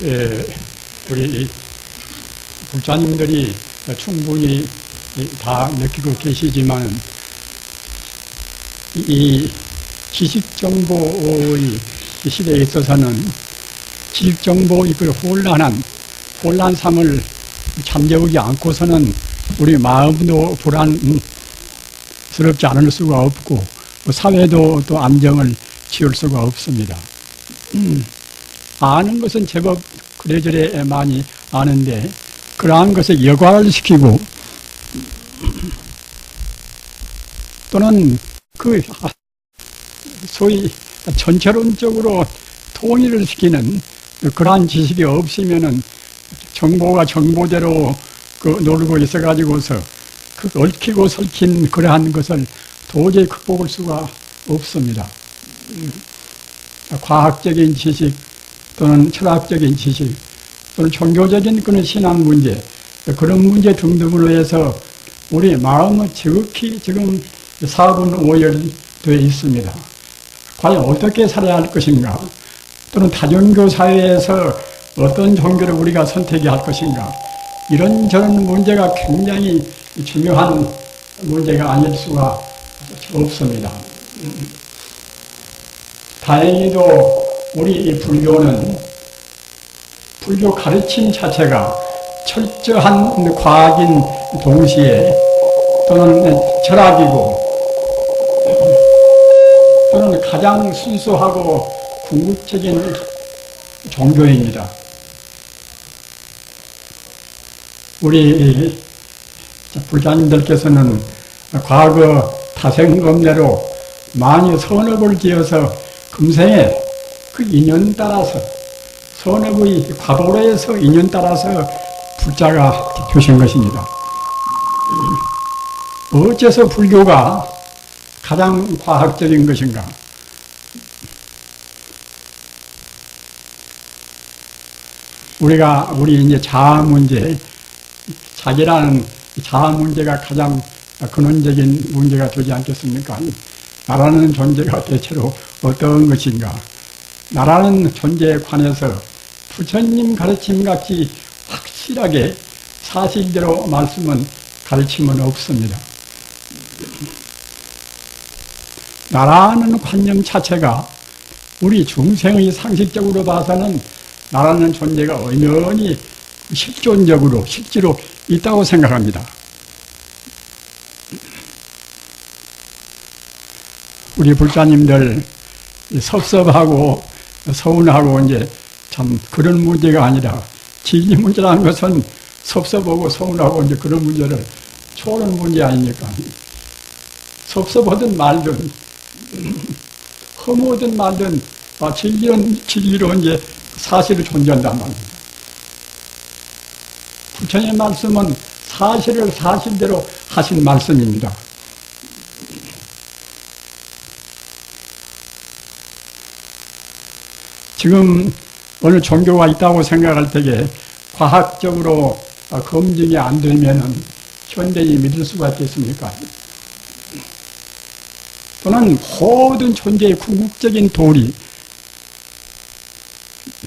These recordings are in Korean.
우리 불자님들이 충분히 다 느끼고 계시지만 이 지식정보의 시대에 있어서는 지식정보의 그 혼란함을 잠재우지 않고서는 우리 마음도 불안스럽지 않을 수가 없고 사회도 또 안정을 지을 수가 없습니다. 아는 것은 제법 그래저래 많이 아는데 그러한 것을 여과를 시키고 또는 그 소위 전체론적으로 통일을 시키는 그러한 지식이 없으면은 정보가 정보대로 놀고 있어가지고서 그 얽히고 설킨 그러한 것을 도저히 극복할 수가 없습니다. 과학적인 지식 또는 철학적인 지식 또는 종교적인 그런 신앙 문제 그런 문제 등등으로 해서 우리 마음은 지극히 지금 사분오열되어 있습니다. 과연 어떻게 살아야 할 것인가 또는 다종교 사회에서 어떤 종교를 우리가 선택해야 할 것인가 이런저런 문제가 굉장히 중요한 문제가 아닐 수가 없습니다. 다행히도 우리 불교는 불교 가르침 자체가 철저한 과학인 동시에 또는 철학이고 또는 가장 순수하고 궁극적인 종교입니다. 우리 불자님들께서는 과거 타생검례로 많이 선업을 지어서 금생에 그 인연 따라서 선업의 과보로에서 인연 따라서 불자가 되신 것입니다. 어째서 불교가 가장 과학적인 것인가? 우리 이제 자아 문제, 자기라는 자아 문제가 가장 근원적인 문제가 되지 않겠습니까? 나라는 존재가 대체로 어떤 것인가? 나라는 존재에 관해서 부처님 가르침같이 확실하게 사실대로 말씀은 가르침은 없습니다. 나라는 관념 자체가 우리 중생의 상식적으로 봐서는 나라는 존재가 엄연히 실존적으로 실제로 있다고 생각합니다. 우리 불자님들 섭섭하고 서운하고 이제 참 그런 문제가 아니라 진리 문제라는 것은 섭섭하고 서운하고 이제 그런 문제를 초월하는 문제 아닙니까? 섭섭하든 말든 허무하든 말든 진리로 이제 사실을 존재한단 말입니다. 부처님의 말씀은 사실을 사실대로 하신 말씀입니다. 지금 어느 종교가 있다고 생각할 때에 과학적으로 검증이 안 되면은 현대인이 믿을 수가 있겠습니까? 또는 모든 존재의 궁극적인 도리,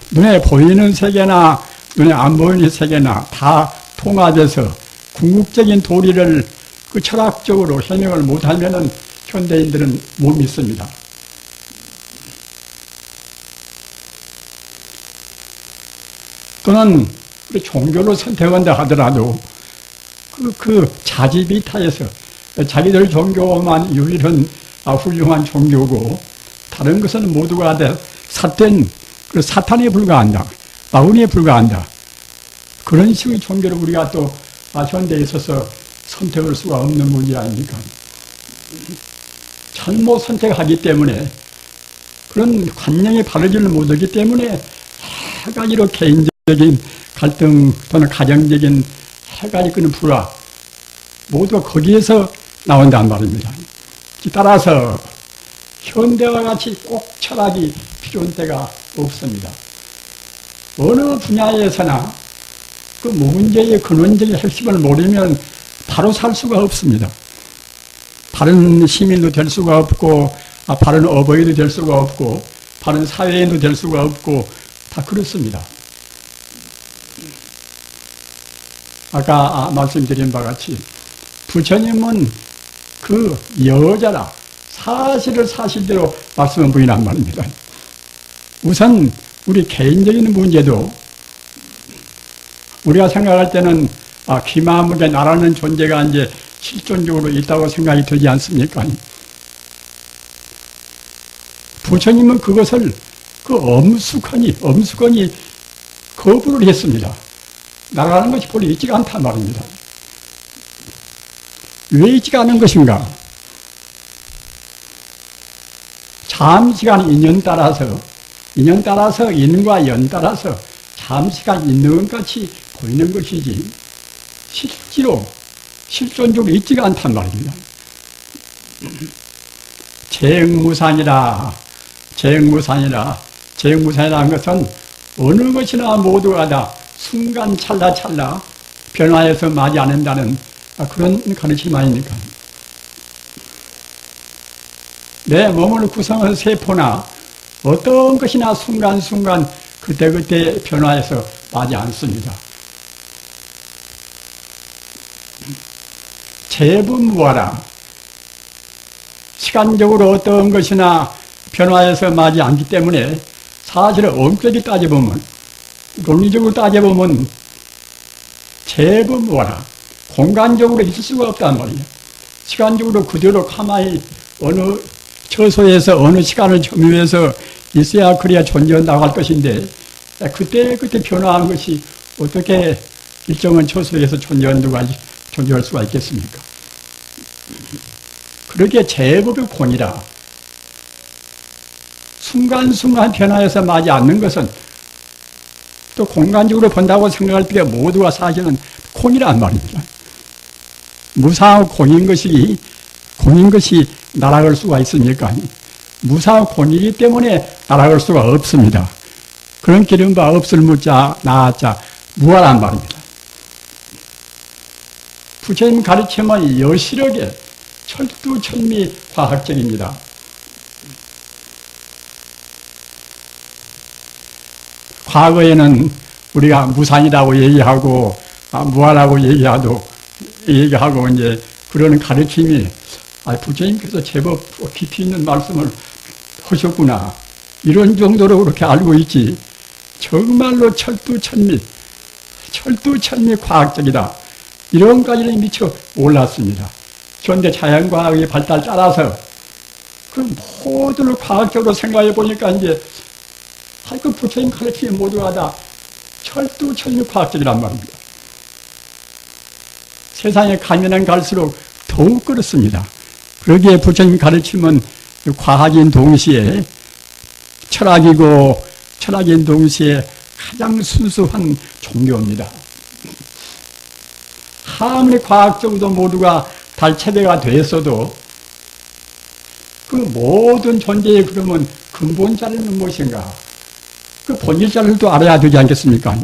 눈에 보이는 세계나 눈에 안 보이는 세계나 다 통합해서 궁극적인 도리를 그 철학적으로 해명을 못하면은 현대인들은 못 믿습니다. 또는 종교를 선택한다 하더라도 그 자지비타에서 자기들 종교만 유일한 훌륭한 종교고 다른 것은 모두가 다 삿된 그 사탄에 불과한다. 마귀에 불과한다. 그런 식의 종교를 우리가 또 현대에 있어서 선택할 수가 없는 문제 아닙니까? 잘못 선택하기 때문에 그런 관념이 바르지를 못하기 때문에 해가지로 개인적인 갈등 또는 가정적인 해가지 끄는 불화 모두가 거기에서 나온단 말입니다. 따라서 현대와 같이 꼭 철학이 필요한 때가 없습니다. 어느 분야에서나 그 문제의 근원적인 핵심을 모르면 바로 살 수가 없습니다. 바른 시민도 될 수가 없고 바른 어버이도 될 수가 없고 바른 사회인도 될 수가 없고 다 그렇습니다. 아까 말씀드린 바와 같이 부처님은 그 여자라 사실을 사실대로 말씀을 부인한 말입니다. 우선 우리 개인적인 문제도 우리가 생각할 때는 기마무게 나라는 존재가 이제 실존적으로 있다고 생각이 들지 않습니까? 부처님은 그것을 엄숙하니 거부를 했습니다. 나라는 것이 본래 있지가 않단 말입니다. 왜 있지가 않은 것인가? 잠시간 인연 따라서 인과 연 따라서 잠시간 있는 것 같이 보이는 것이지 실존적으로 있지가 않단 말입니다. 재행무산이라는 것은 어느 것이나 모두가 다 순간 찰나찰나 변화해서 마지 않는다는 그런 가르침 아닙니까? 내 몸을 구성한 세포나 어떤 것이나 순간순간 그때그때 변화해서 마지 않습니다. 재분무하라. 시간적으로 어떤 것이나 변화해서 마지 않기 때문에 사실은 엄격히 따져보면 논리적으로 따져보면 재분무하라. 공간적으로 있을 수가 없단 말이에요. 시간적으로 그대로 가만히 어느 처소에서 어느 시간을 점유해서 있어야 그래야 존재한다고 할 것인데 그때 변화하는 것이 어떻게 일정한 처소에서 존재할 수가 있겠습니까? 그렇게 제법의 공이라 순간순간 변화해서 마지 않는 것은 또 공간적으로 본다고 생각할 때 모두가 사실은 공이란 말입니다. 무상하고 공인 것이 날아갈 수가 있습니까? 무상하고 공이기 때문에 날아갈 수가 없습니다. 그런 기름바 없을 무자 나자 무아란 말입니다. 부처님 가르침은 여실하게 철두철미 과학적입니다. 과거에는 우리가 무산이라고 얘기하고 무아라고 얘기하고 이제 그러는 가르침이 부처님께서 제법 깊이 있는 말씀을 하셨구나 이런 정도로 그렇게 알고 있지 정말로 철두철미 과학적이다 이런까지는 미처 몰랐습니다. 그런데 자연과학의 발달 따라서 그 모두를 과학적으로 생각해 보니까 이제 그 부처님 가르침이 모두가 다 철두철미 과학적이란 말입니다. 세상에 가면 갈수록 더욱 그렇습니다. 그러기에 부처님 가르침은 과학인 동시에 철학인 동시에 가장 순수한 종교입니다. 아무리 과학적으로 모두가 달체배가 됐어도 그 모든 존재의 그러면 근본자리는 무엇인가? 그 본질자리를 또 알아야 되지 않겠습니까?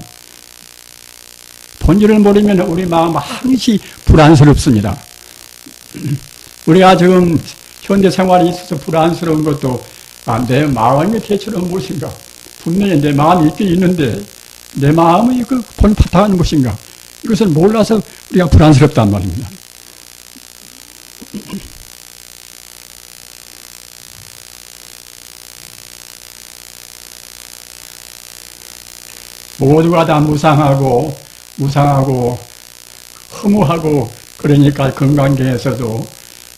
본질을 모르면 우리 마음 항시 불안스럽습니다. 우리가 지금 현대 생활에 있어서 불안스러운 것도 내 마음의 대체는 무엇인가? 분명히 내 마음이 있긴 있는데 내 마음의 그 본 바탕은 무엇인가? 이것을 몰라서 우리가 불안스럽단 말입니다. 모두가 다 무상하고 허무하고 그러니까 건강경에서도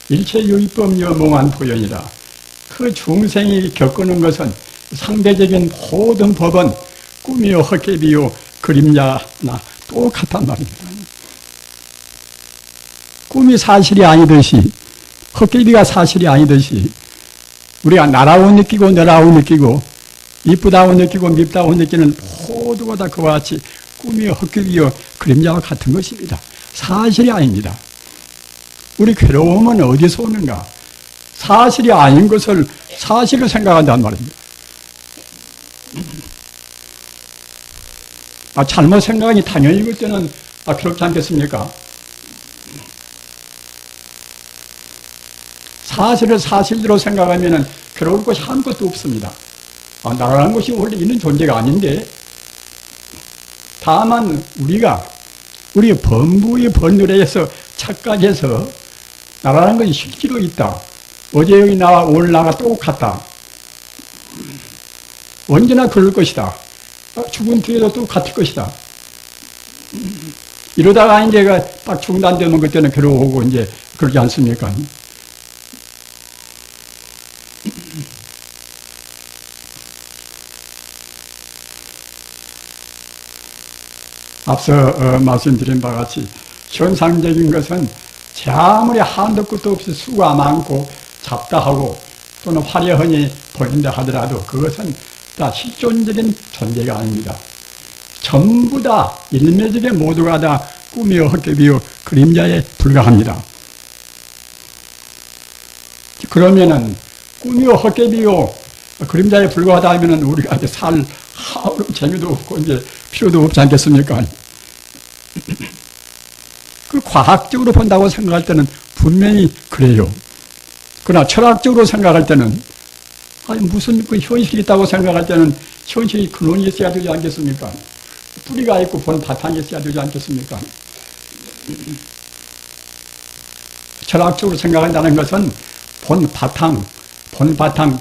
일체유의법 여몽한 보현이라 그 중생이 겪는 것은 상대적인 모든 법은 꿈이요 헛개비요 그림자나 똑같단 말입니다. 꿈이 사실이 아니듯이 헛개비가 사실이 아니듯이 우리가 나라고 느끼고 너라고 느끼고 이쁘다고 느끼고 밉다고 느끼는 모두가 다 그와 같이 꿈이요 헛개비요 그림자와 같은 것입니다. 사실이 아닙니다. 우리 괴로움은 어디서 오는가? 사실이 아닌 것을 사실로 생각한단 말입니다. 잘못 생각하니 당연히 그때는 그렇지 않겠습니까? 사실을 사실대로 생각하면 괴로울 것이 아무것도 없습니다. 나라는 것이 원래 있는 존재가 아닌데 다만 우리가 우리 범부의 번뇌에서 착각해서 나라는 것이 실제로 있다. 어제의 나와 오늘 나가 똑같다. 언제나 그럴 것이다. 죽은 뒤에도 똑같을 것이다. 이러다가 이제 딱 중단되면 그때는 괴로워오고 이제 그러지 않습니까? 앞서 말씀드린 바와 같이 현상적인 것은 제 아무리 한도 끝도 없이 수가 많고 잡다하고 또는 화려하니 보인다 하더라도 그것은 다 실존적인 존재가 아닙니다. 전부 다 일매적에 모두가 다 꿈이요 헛개비요 그림자에 불과합니다. 그러면은 꿈이요 헛개비요 그림자에 불과하다 하면은 우리가 이제 살 하루 재미도 없고 이제 필요도 없지 않겠습니까? 그 과학적으로 본다고 생각할 때는 분명히 그래요. 그러나 철학적으로 생각할 때는 아니 무슨 그 현실이 있다고 생각할 때는 현실이 근원이 있어야 되지 않겠습니까? 뿌리가 있고 본 바탕이 있어야 되지 않겠습니까? 철학적으로 생각한다는 것은 본 바탕,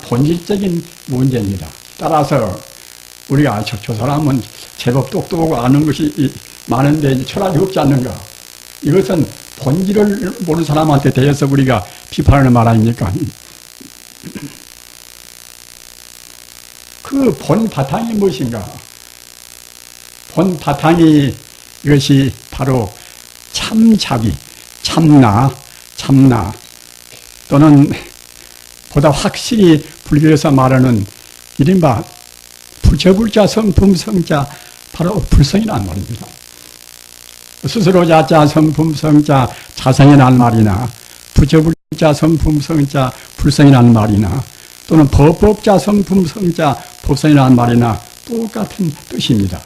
본질적인 문제입니다. 따라서 우리가 저 사람은 제법 똑똑하고 아는 것이 많은데 철학이 없지 않는가? 이것은 본질을 모르는 사람한테 대해서 우리가 비판하는 말 아닙니까? 그 본 바탕이 무엇인가? 본 바탕이 이것이 바로 참자비, 참나 또는 보다 확실히 불교에서 말하는 이른바 부처불자 성품성자 바로 불성이라는 말입니다. 스스로 자자 성품성자 자성이라는 말이나 부처불자 성품성자 불성이라는 말이나 또는 법법자 성품성자 법성이라는 말이나 똑같은 뜻입니다.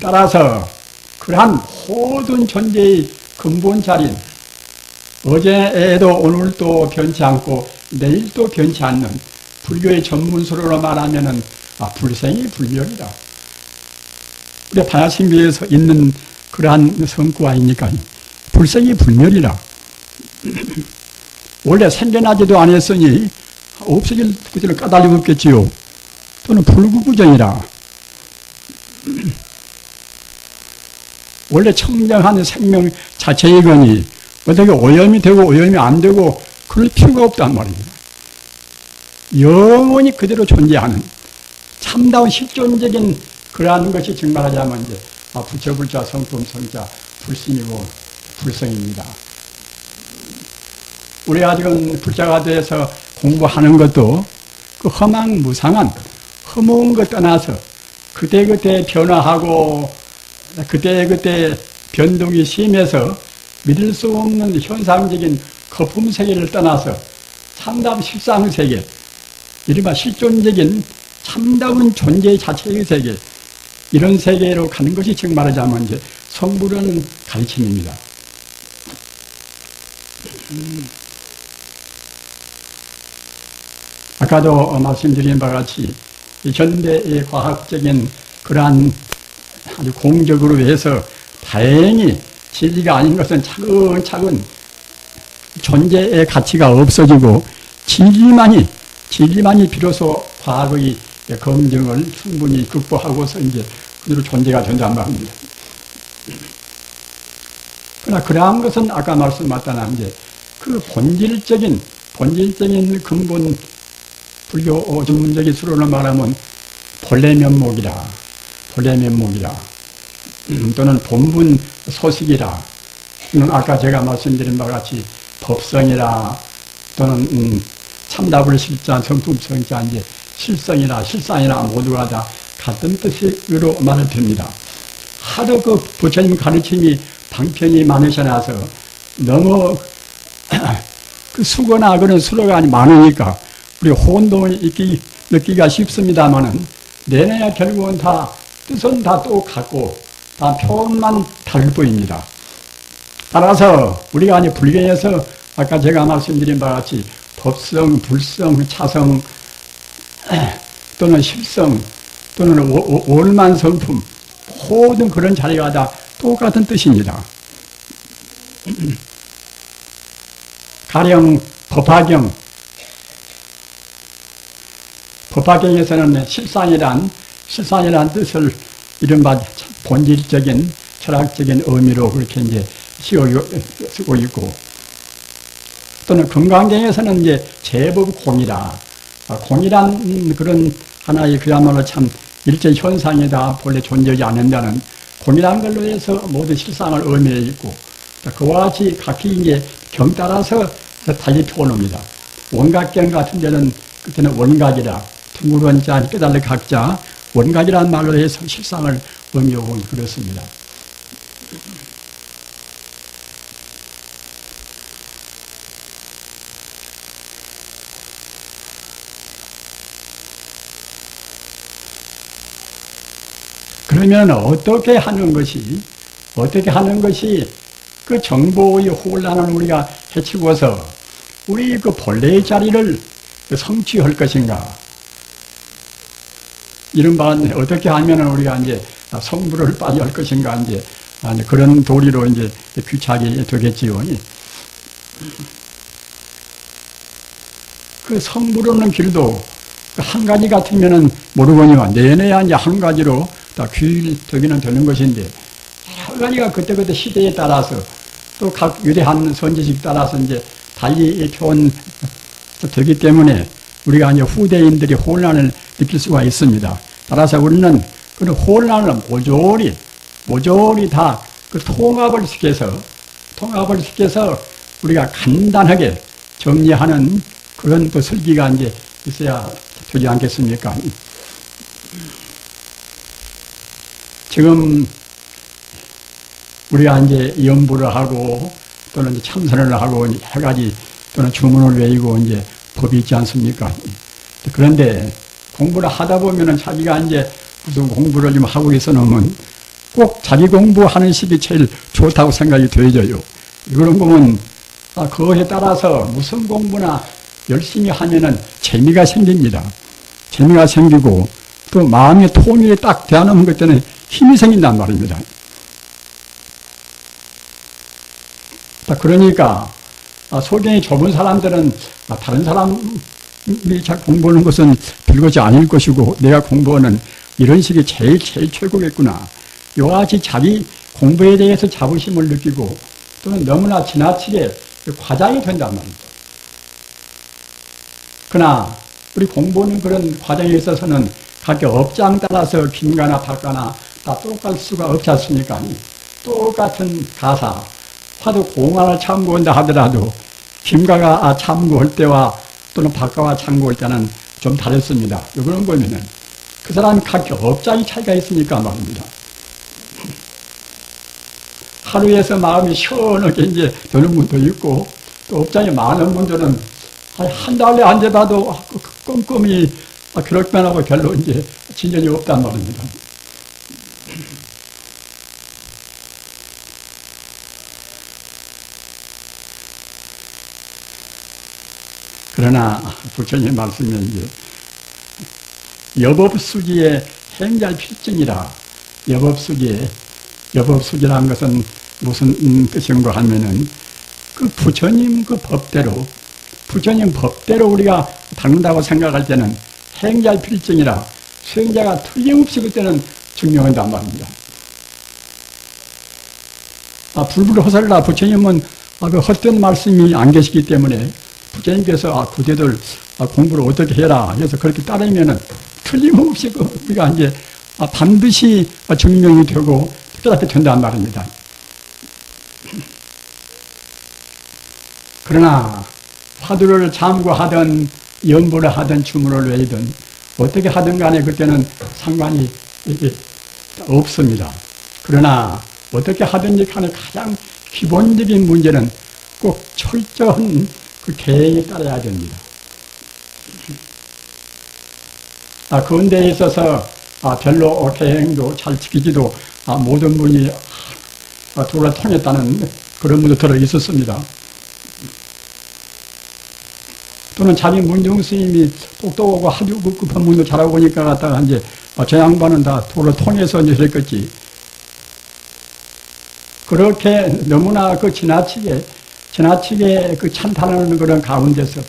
따라서 그러한 모든 존재의 근본 자리는 어제에도 오늘도 변치 않고 내일도 변치 않는 불교의 전문서로 말하면은 불생이 불멸이다. 우리 반야심교에서 있는 그러한 성구 아닙니까? 불생이 불멸이라. 원래 생겨나지도 않았으니 없어질 그들을 까닭이 없겠지요. 또는 불구구정이라. 원래 청정한 생명 자체이거니 어떻게 오염이 되고 오염이 안 되고 그럴 필요가 없단 말입니다. 영원히 그대로 존재하는 참다운 실존적인 그러한 것이 정말하자면 이제 부처불자 성품성자 불신이고 불성입니다. 우리가 지금 불자가 돼서 공부하는 것도 그 허망무상한 허무한 것 떠나서 그때그때 변화하고 그때그때 변동이 심해서 믿을 수 없는 현상적인 거품세계를 떠나서 참담 실상세계, 이른바 실존적인 참다운 존재 자체의 세계, 이런 세계로 가는 것이 즉 말하자면 이제 성불하는 가르침입니다. 아까도 말씀드린 바와 같이 현대의 과학적인 그러한 아주 공적으로 해서 다행히 진리가 아닌 것은 차근차근 존재의 가치가 없어지고 진리만이 비로소 과학의 검증을 충분히 극복하고서 이제 그대로 존재가 된단 말입니다. 그러나 그러한 것은 아까 말씀드렸다나 이제 그 본질적인 근본 불교 전문적인 수로는 말하면 본래 면목이라 또는 본분 소식이라 또는 아까 제가 말씀드린 바와 같이 법성이라 또는 참답을 실자 성품성자 이제 실상이나 모두가 다 같은 뜻으로 말을 듭니다. 하도 그 부처님 가르침이 방편이 많으셔나서 너무 그 수거나 그런 수로가 많으니까 우리 혼동을 느끼기가 쉽습니다만은 내내야 결국은 다 뜻은 다 똑같고 다 표현만 다를 뿐입니다. 따라서 우리가 아니 불교에서 아까 제가 말씀드린 바와 같이 법성, 불성, 차성 또는 실성 또는 오만성품 모든 그런 자리가 다 똑같은 뜻입니다. 가령 법화경에서는 실상이란 뜻을 이른바 본질적인 철학적인 의미로 그렇게 이제 쓰고 있고, 또는 금강경에서는 이제 제법 공이라, 공이란 그런 하나의 그야말로 참 일체 현상이다, 본래 존재하지 않는다는 공이라는 걸로 해서 모든 실상을 의미해 있고, 그와 같이 각기 이제 경 따라서 달리 표현합니다. 원각경 같은 데는 그때는 원각이라, 둥그런자 깨달을 각자, 원각이라는 말로 해서 실상을 의미하고 그렇습니다. 그러면 어떻게 하는 것이 그 정보의 혼란을 우리가 해치고서 우리 그 본래의 자리를 성취할 것인가? 이른바 어떻게 하면 우리가 이제 성불을 빠져야 할 것인가? 이제 그런 도리로 이제 귀착이 되겠지요. 그 성불하는 길도 한 가지 같으면은 모르거니와 내내야 이제 한 가지로 다 규율되기는 되는 것인데, 여러 가지가 그때그때 시대에 따라서 또 각 유대한 선지식 따라서 이제 달리 표현되기 때문에 우리가 이제 후대인들이 혼란을 느낄 수가 있습니다. 따라서 우리는 그런 혼란을 모조리 다 그 통합을 시켜서 우리가 간단하게 정리하는 그런 또 설기가 이제 있어야 되지 않겠습니까? 지금 우리가 이제 연부를 하고 또는 이제 참선을 하고 여러 가지 또는 주문을 외우고 이제 법이 있지 않습니까? 그런데 공부를 하다 보면은 자기가 이제 무슨 공부를 좀 하고 있어 놓으면 꼭 자기 공부하는 식이 제일 좋다고 생각이 되어져요. 그런 거면 그것에 따라서 무슨 공부나 열심히 하면은 재미가 생깁니다. 재미가 생기고 또 마음의 통일이 딱 되어놓은 것 때문에 힘이 생긴단 말입니다. 그러니까 소견이 좁은 사람들은 다른 사람이 잘 공부하는 것은 별것이 아닐 것이고 내가 공부하는 이런 식이 제일 최고겠구나. 이와 같이 자기 공부에 대해서 자부심을 느끼고 또는 너무나 지나치게 과장이 된단 말이죠. 그러나 우리 공부하는 그런 과정에 있어서는 각기 업장 따라서 김가나 박가나 다 똑같을 수가 없지 않습니까? 똑같은 가사, 화두 공안을 참고한다 하더라도 김가가 참고할 때와 또는 박가가 참고할 때는 좀 다릅니다. 그런 거면은 그 사람이 각기 업장이 차이가 있으니까 말입니다. 하루에서 마음이 시원하게 이제 되는 분도 있고 또 업장이 많은 분들은 한 달에 앉아봐도 꼼꼼히 그렇게만 하고 별로 이제 진전이 없단 말입니다. 그러나 부처님 말씀에 이제 여법수지의 행잘필증이라, 여법수지라는 것은 무슨 뜻인가 하면은 그 부처님 그 법대로, 부처님 법대로 우리가 닦는다고 생각할 때는 행잘필증이라, 수행자가 틀림없이 그때는 증명한단 말입니다. 불불허설라 부처님은 그 헛된 말씀이 안 계시기 때문에 부처님께서 그대들 공부를 어떻게 해라 그래서 그렇게 따르면은 틀림없이 우리가 이제 반드시 증명이 되고 깨닫게 된단 말입니다. 그러나 화두를 참고하든 연부를 하든 주문을 외우든 어떻게 하든 간에 그때는 상관이 없습니다. 그러나 어떻게 하든지 간에 가장 기본적인 문제는 꼭 철저한 그 계획에 따라야 됩니다. 그런 데에 있어서 별로 계획도 잘 지키지도 모든 분이 도를 통했다는 그런 분도 들어 있었습니다. 또는 자기 문중 스님이 똑똑하고 아주 급한 문도 잘하고 보니까 갖다가 이제 저 양반은 다 도를 통해서 이제 그랬겠지. 그렇게 너무나 그 지나치게 그 찬탄하는 그런 가운데서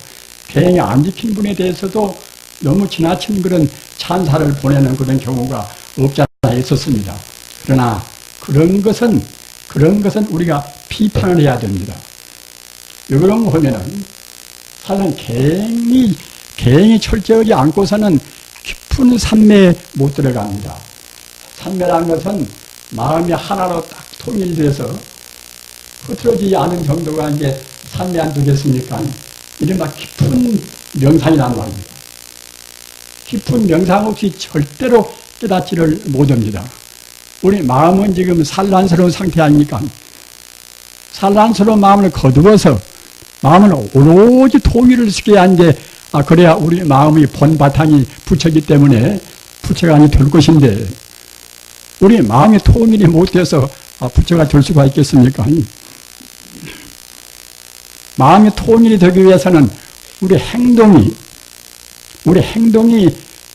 계행이 안 지킨 분에 대해서도 너무 지나친 그런 찬사를 보내는 그런 경우가 없지 않아 있었습니다. 그러나 그런 것은 우리가 비판을 해야 됩니다. 왜 그런가 하면은 사실은 계행이 철저하지 않고서는 깊은 산매에 못 들어갑니다. 산매라는 것은 마음이 하나로 딱 통일돼서 흐트러지지 않은 정도가 이제 산매 안 되겠습니까? 이른바 깊은 명상이란 말입니다. 깊은 명상 없이 절대로 깨닫지를 못합니다. 우리 마음은 지금 산란스러운 상태 아닙니까? 산란스러운 마음을 거두어서 마음을 오로지 통일을 시켜야 이제 그래야 우리 마음의 본바탕이 부처이기 때문에 부처가 아니 될 것인데 우리 마음이 통일이 못돼서 부처가 될 수가 있겠습니까? 마음이 통일이 되기 위해서는 우리 행동이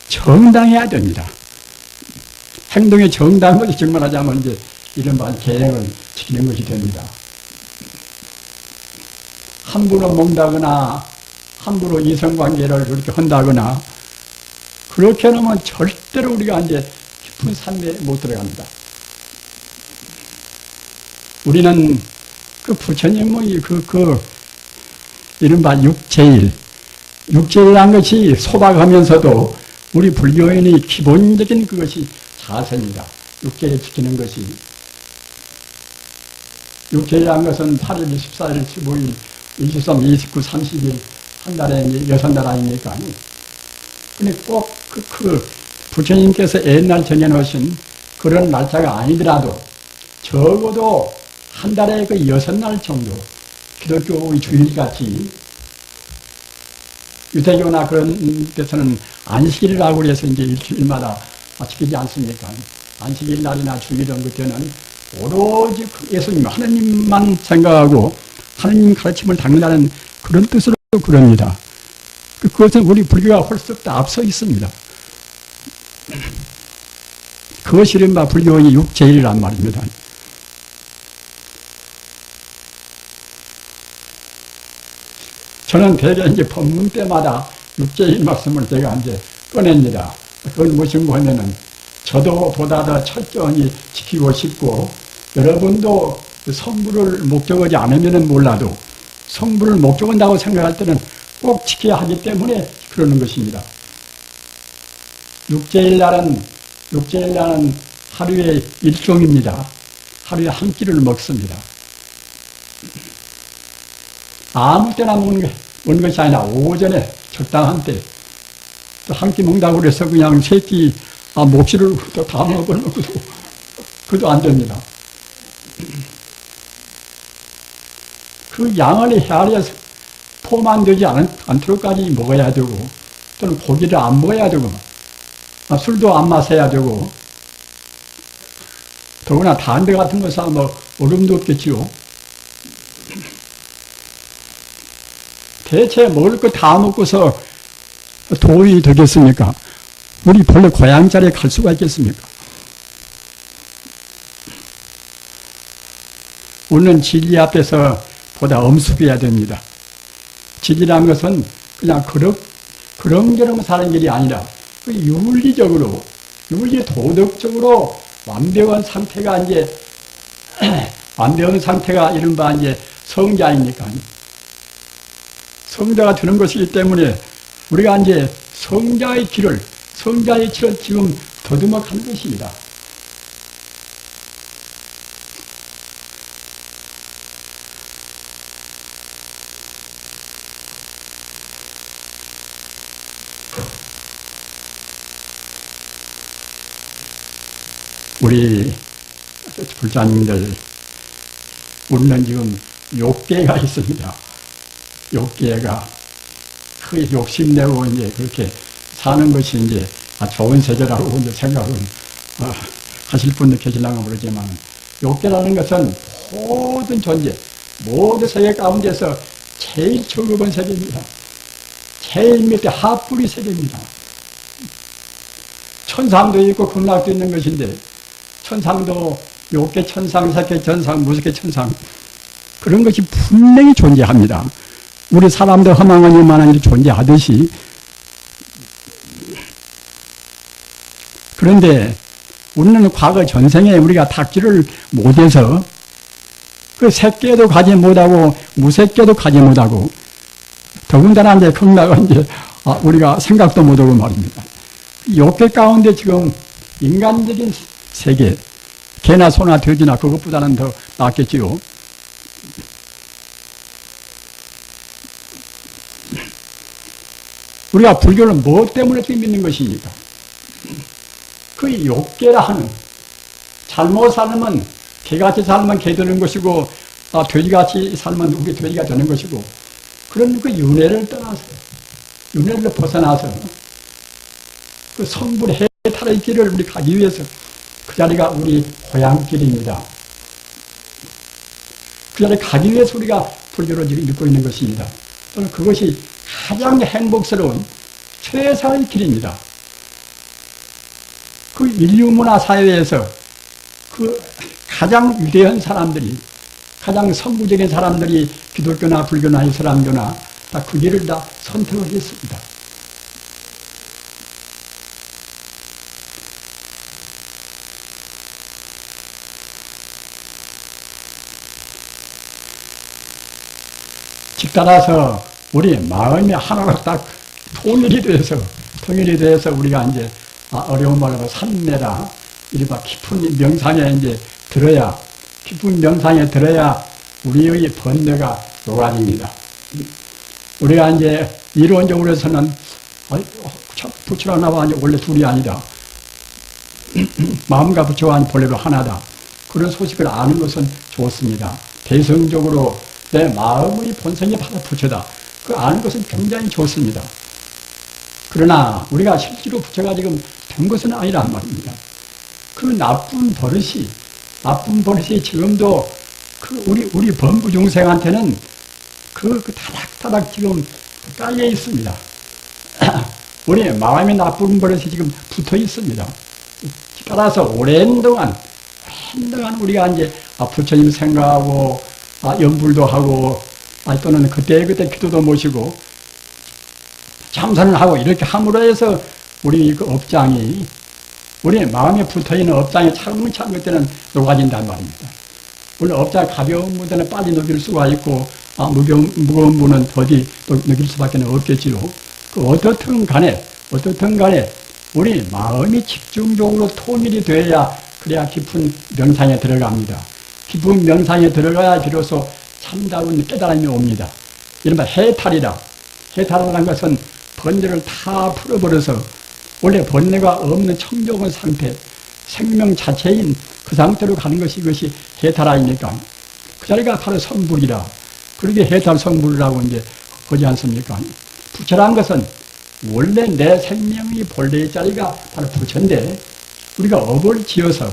정당해야 됩니다. 행동이 정당한 것이 정말 하자면 이제 이른바 계행을 지키는 것이 됩니다. 함부로 먹다거나 함부로 이성관계를 그렇게 한다거나 그렇게 하면 절대로 우리가 이제 깊은 산매에 못 들어갑니다. 우리는 그 부처님의 이른바 육제일한 것이 소박하면서도 우리 불교인의 기본적인 그것이 자세입니다. 육제를 지키는 것이. 육제일한 것은 8일, 14일, 15일, 23, 29, 30일 한 달에 6날 아닙니까? 근데 꼭 부처님께서 옛날 정해놓으신 그런 날짜가 아니더라도 적어도 한 달에 6날 정도 기독교의 주일같이 유대교나 그런 데서는 안식일이라고 해서 이제 일주일마다 지키지 않습니까? 안식일 날이나 주일은 그때는 오로지 예수님, 하느님만 생각하고 하느님 가르침을 당연하는 그런 뜻으로 그럽니다. 그것은 우리 불교가 훨씬 앞서 있습니다. 그것이 이른바 불교의 육제일이란 말입니다. 저는 대개 이제 법문 때마다 육제일 말씀을 제가 이제 꺼냅니다. 그건 무엇인가 하면은 저도 보다 더 철저히 지키고 싶고 여러분도 성불을 목적하지 않으면 몰라도 성불을 목적한다고 생각할 때는 꼭 지켜야 하기 때문에 그러는 것입니다. 육제일날은 하루에 일종입니다. 하루에 한 끼를 먹습니다. 아무 때나 먹는 것이 아니라 오전에 적당한 때 또 한 끼 먹는다고 그래서 그냥 세 끼 몫을 다 먹으려고 그도 안 됩니다. 그 양을 헤아려서 포만되지 않도록까지 먹어야 되고 또는 고기를 안 먹어야 되고 술도 안 마셔야 되고 더구나 담배 같은 것은 얼음도 없겠지요. 대체 먹을 거 다 먹고서 도움이 되겠습니까? 우리 본래 고향 자리에 갈 수가 있겠습니까? 우리는 진리 앞에서 보다 엄숙해야 됩니다. 진리라는 것은 그냥 그런저런 사는 길이 아니라 윤리적으로, 윤리 도덕적으로 완벽한 상태가 완벽한 상태가 이른바 성자입니까? 성자가 되는 것이기 때문에 우리가 성자의 길을 지금 더듬어 가는 것입니다. 우리 불자님들, 우리는 지금 욕계가 있습니다. 욕계가 크게 욕심내고 그렇게 사는 것이 좋은 세계라고 생각은 하실 분도 계시려고 그러지만, 욕계라는 것은 모든 존재, 모든 세계 가운데서 제일 적은 세계입니다. 제일 밑에 하뿌리 세계입니다. 천상도 있고 극락도 있는 것인데, 천상도 욕계 천상, 색계 천상, 무색계 천상, 그런 것이 분명히 존재합니다. 우리 사람도 허망한 요만한 일이 존재하듯이. 그런데 우리는 과거 전생에 우리가 닦지를 못해서 그 색계도 가지 못하고 무색계도 가지 못하고 더군다나 이제 겁나가 이제 우리가 생각도 못하고 말입니다. 욕계 가운데 지금 인간적인 세계, 개나 소나 돼지나 그것보다는 더 낫겠지요. 우리가 불교를 무엇 때문에 믿는 것입니까? 그 욕계라 하는, 잘못 살면 개같이 살면 개 되는 것이고 돼지같이 살면 우리 돼지가 되는 것이고, 그런 그 윤회를 떠나서, 윤회를 벗어나서 그 성불 해탈의 길을 우리 가기 위해서 그 자리가 우리 고향길입니다. 그 자리에 가기 위해서 우리가 불교를 지금 읽고 있는 것입니다. 또는 그것이 가장 행복스러운 최상의 길입니다. 그 인류 문화 사회에서 그 가장 위대한 사람들이, 가장 선구적인 사람들이 기독교나 불교나 이슬람교나 다 그 길을 다 선택을 했습니다. 즉 따라서 우리 마음이 하나로 딱 통일이 돼서 우리가 이제 어려운 말로 산내라, 이른바 깊은 명상에 이제 들어야, 깊은 명상에 들어야 우리의 번뇌가 녹아집니다. 우리가 이제 이론적으로서는 부처가 나와 원래 둘이 아니다, 마음과 부처가 본래로 하나다, 그런 소식을 아는 것은 좋습니다. 대성적으로 내 마음의 본성이 바로 부처다, 그 아는 것은 굉장히 좋습니다. 그러나 우리가 실제로 부처가 지금 된 것은 아니란 말입니다. 그 나쁜 버릇이 지금도 그 우리 범부 중생한테는 그 타닥타닥 지금 깔려 있습니다. 우리 마음의 나쁜 버릇이 지금 붙어 있습니다. 따라서 오랜 동안 우리가 이제 부처님 생각하고 염불도 하고 또는 그때 기도도 모시고 참선을 하고 이렇게 함으로 해서 우리 그 업장이, 우리 마음에 붙어있는 업장이 차근차근 그때는 녹아진단 말입니다. 물론 업장 가벼운 분들은 빨리 녹일 수가 있고 무거운 분은 더디 녹일 수밖에 없겠지요. 그 어떻든 간에 우리 마음이 집중적으로 통일이 되어야, 그래야 깊은 명상에 들어갑니다. 깊은 명상에 들어가야 비로소 참다운 깨달음이 옵니다. 이른바 해탈이라. 해탈이라는 것은 번뇌를 다 풀어버려서 원래 번뇌가 없는 청정한 상태, 생명 자체인 그 상태로 가는 것이, 이것이 해탈 아닙니까? 그 자리가 바로 성불이라. 그렇게 해탈 성불이라고 이제 하지 않습니까? 부처란 것은 원래 내 생명의 본래의 자리가 바로 부처인데, 우리가 업을 지어서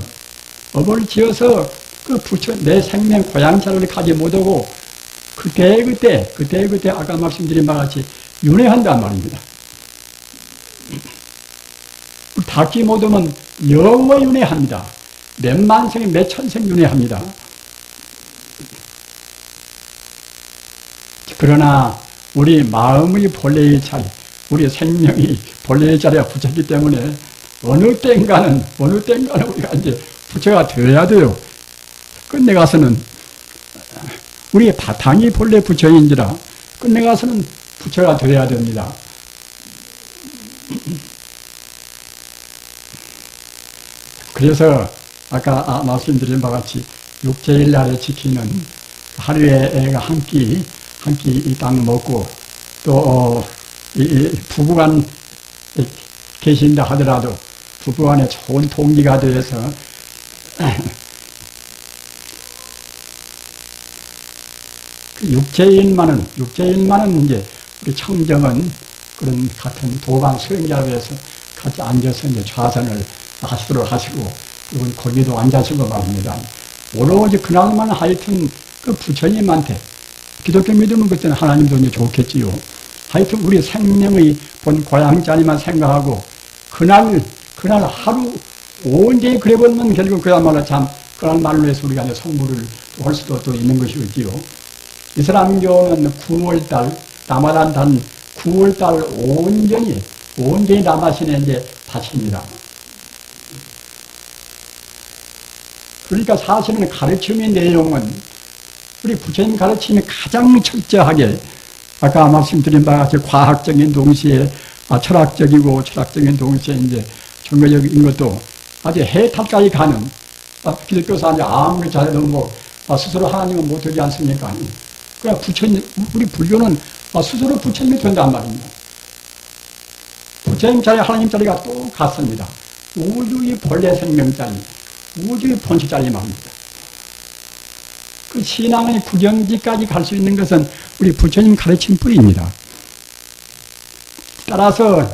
그 부처, 내 생명 고향자리를 가지 못하고 그때 아까 말씀드린 바와 같이 윤회한단 말입니다. 닦지 못하면 영원히 윤회합니다. 몇 만생, 몇 천생 윤회합니다. 그러나 우리 마음의 본래의 자리, 우리 생명이 본래의 자리가 부처이기 때문에 어느 땐가는 우리가 이제 부처가 되어야 돼요. 끝내가서는 우리의 바탕이 본래 부처인지라 끝내가서는 부처가 되어야 됩니다. 그래서 아까 말씀드린 바와 같이 육제일 날에 지키는 하루에 애가 한 끼 딱 먹고 또 부부간 계신다 하더라도 부부간에 좋은 동기가 되어서 육제일만은 이제 우리 청정은 그런 같은 도반 수행자로 해서 같이 앉아서 이제 좌선을 하시도록 하시고, 그리고 거기도 앉아시고 말입니다. 오로지 그날만 하여튼 그 부처님한테, 기독교 믿으면 그때는 하나님도 이제 좋겠지요. 하여튼 우리 생명의 본 고향자리만 생각하고, 그날 하루 온전히 그래버리면 결국 그야말로 참 그런 말로 해서 우리가 이제 성물을 할 수도 또 있는 것이지요. 이슬람교는 9월달, 라마단 단 9월달 온전히 라마신에 이제 바칩니다. 그러니까 사실은 가르침의 내용은 우리 부처님 가르침이 가장 철저하게 아까 말씀드린 바와 같이 과학적인 동시에 철학적인 동시에 이제 종교적인 것도 아주 해탈까지 가는 기독교사 아무리 잘해도 스스로 하나님은 못하지 않습니까? 그러니까 우리 불교는 스스로 부처님이 된단 말입니다. 부처님 자리, 하나님 자리가 똑같습니다. 우주의 본래 생명자리, 우주의 본체자리 말입니다. 그 신앙의 구경지까지 갈 수 있는 것은 우리 부처님 가르침 뿌리입니다. 따라서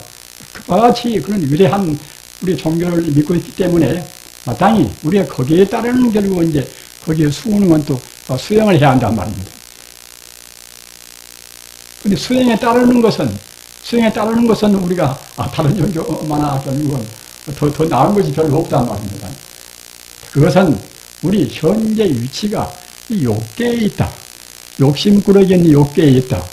그와 같이 그런 위대한 우리 종교를 믿고 있기 때문에 마땅히 우리가 거기에 따르는 결국 이제 거기에 수능은 또 수행을 해야 한단 말입니다. 근데 수행에 따르는 것은 우리가 다른 종교만아 결국은 더 나은 것이 별로 없단 말입니다. 그것은 우리 현재 위치가 이 욕계에 있다. 욕심꾸러기인 욕계에 있다.